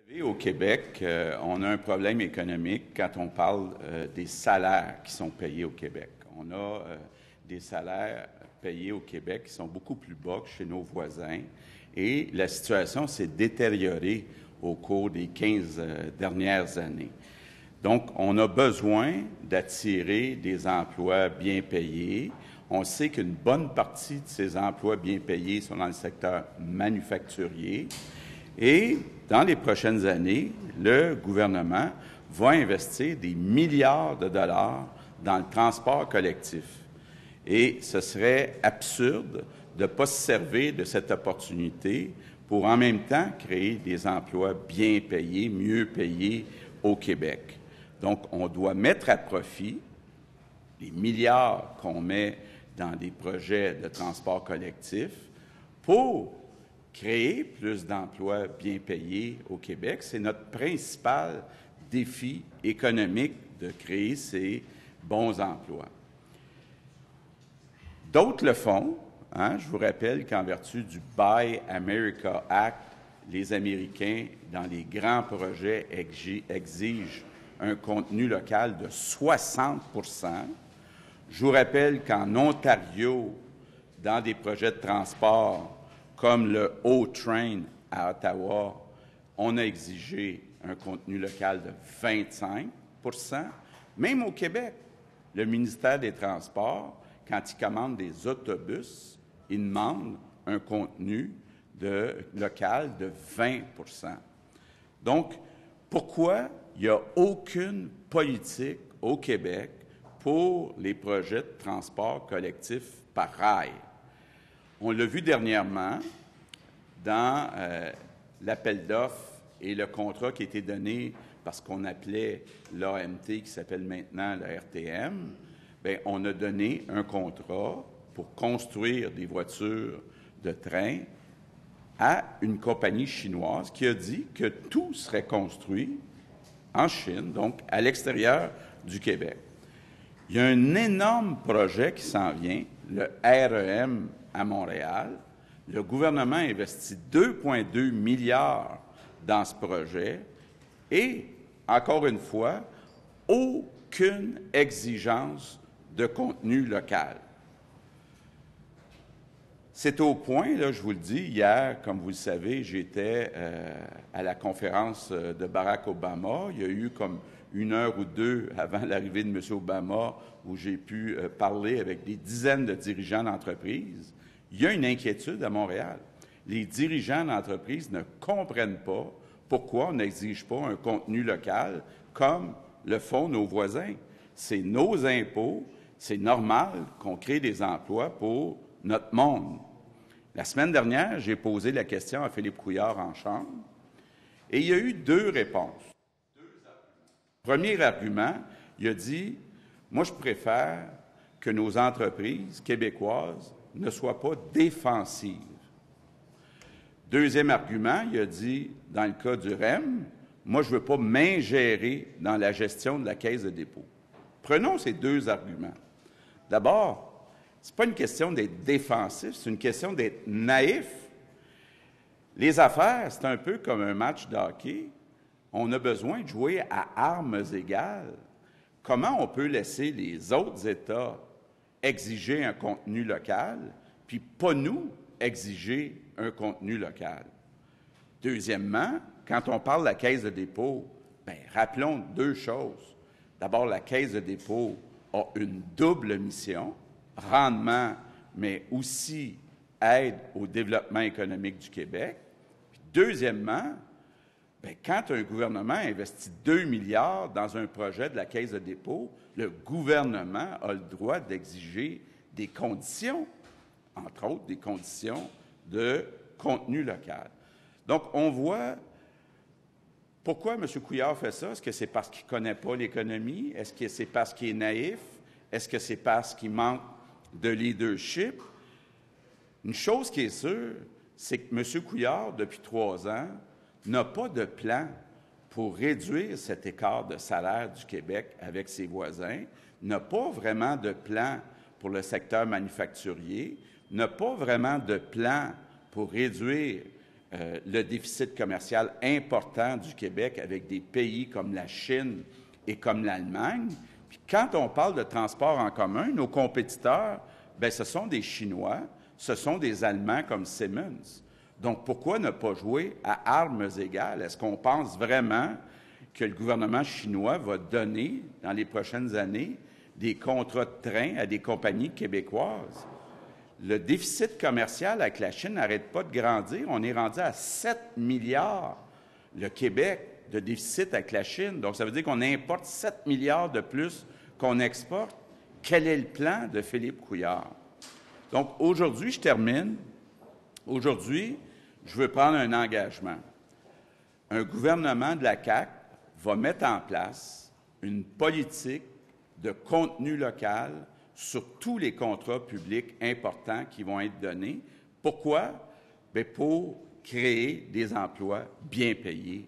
savez, au Québec, on a un problème économique quand on parle des salaires qui sont payés au Québec. On a des salaires payés au Québec qui sont beaucoup plus bas que chez nos voisins et la situation s'est détériorée au cours des 15 dernières années. Donc, on a besoin d'attirer des emplois bien payés. On sait qu'une bonne partie de ces emplois bien payés sont dans le secteur manufacturier. Et dans les prochaines années, le gouvernement va investir des milliards de dollars dans le transport collectif. Et ce serait absurde de ne pas se servir de cette opportunité pour en même temps créer des emplois bien payés, mieux payés au Québec. Donc, on doit mettre à profit les milliards qu'on met dans des projets de transport collectif pour créer plus d'emplois bien payés au Québec. C'est notre principal défi économique de créer ces bons emplois. D'autres le font. Je vous rappelle qu'en vertu du Buy America Act, les Américains, dans les grands projets, exigent un contenu local de 60 %. Je vous rappelle qu'en Ontario, dans des projets de transport comme le O-Train à Ottawa, on a exigé un contenu local de 25 %. Même au Québec, le ministère des Transports, quand il commande des autobus, il demande un contenu local de 20 %. Donc, pourquoi il n'y a aucune politique au Québec pour les projets de transport collectif par rail? On l'a vu dernièrement dans l'appel d'offres et le contrat qui a été donné par ce qu'on appelait l'AMT, qui s'appelle maintenant la RTM. Bien, on a donné un contrat pour construire des voitures de train à une compagnie chinoise qui a dit que tout serait construit en Chine, donc à l'extérieur du Québec. Il y a un énorme projet qui s'en vient, le REM à Montréal. Le gouvernement investit 2,2 milliards dans ce projet et, encore une fois, aucune exigence de contenu local. C'est au point, là, je vous le dis, hier, comme vous le savez, j'étais à la conférence de Barack Obama. Il y a eu comme 1 heure ou 2 avant l'arrivée de M. Obama où j'ai pu parler avec des dizaines de dirigeants d'entreprises. Il y a une inquiétude à Montréal. Les dirigeants d'entreprises ne comprennent pas pourquoi on n'exige pas un contenu local comme le font nos voisins. C'est nos impôts, c'est normal qu'on crée des emplois pour notre monde. La semaine dernière, j'ai posé la question à Philippe Couillard en Chambre et il y a eu 2 réponses. Premier argument, il a dit « Moi, je préfère que nos entreprises québécoises ne soient pas défensives. » Deuxième argument, il a dit « Dans le cas du REM, moi, je ne veux pas m'ingérer dans la gestion de la Caisse de dépôt. » Prenons ces 2 arguments. D'abord, ce n'est pas une question d'être défensif, c'est une question d'être naïf. Les affaires, c'est un peu comme un match de hockey. On a besoin de jouer à armes égales. Comment on peut laisser les autres États exiger un contenu local, puis pas nous exiger un contenu local? Deuxièmement, quand on parle de la Caisse de dépôt, bien, rappelons 2 choses. D'abord, la Caisse de dépôt a une double mission, rendement, mais aussi aide au développement économique du Québec. Puis, deuxièmement, bien, quand un gouvernement investit 2 milliards dans un projet de la Caisse de dépôt, le gouvernement a le droit d'exiger des conditions, entre autres des conditions de contenu local. Donc, on voit pourquoi M. Couillard fait ça. Est-ce que c'est parce qu'il ne connaît pas l'économie? Est-ce que c'est parce qu'il est naïf? Est-ce que c'est parce qu'il manque de leadership? Une chose qui est sûre, c'est que M. Couillard, depuis 3 ans, n'a pas de plan pour réduire cet écart de salaire du Québec avec ses voisins, n'a pas vraiment de plan pour le secteur manufacturier, n'a pas vraiment de plan pour réduire le déficit commercial important du Québec avec des pays comme la Chine et comme l'Allemagne. Puis quand on parle de transport en commun, nos compétiteurs, bien, ce sont des Chinois, ce sont des Allemands comme Siemens. Donc, pourquoi ne pas jouer à armes égales? Est-ce qu'on pense vraiment que le gouvernement chinois va donner, dans les prochaines années, des contrats de train à des compagnies québécoises? Le déficit commercial avec la Chine n'arrête pas de grandir. On est rendu à 7 milliards, le Québec, de déficit avec la Chine. Donc, ça veut dire qu'on importe 7 milliards de plus qu'on exporte. Quel est le plan de Philippe Couillard? Donc, aujourd'hui, je termine. Aujourd'hui, je veux prendre un engagement. Un gouvernement de la CAQ va mettre en place une politique de contenu local sur tous les contrats publics importants qui vont être donnés. Pourquoi? Bien, pour créer des emplois bien payés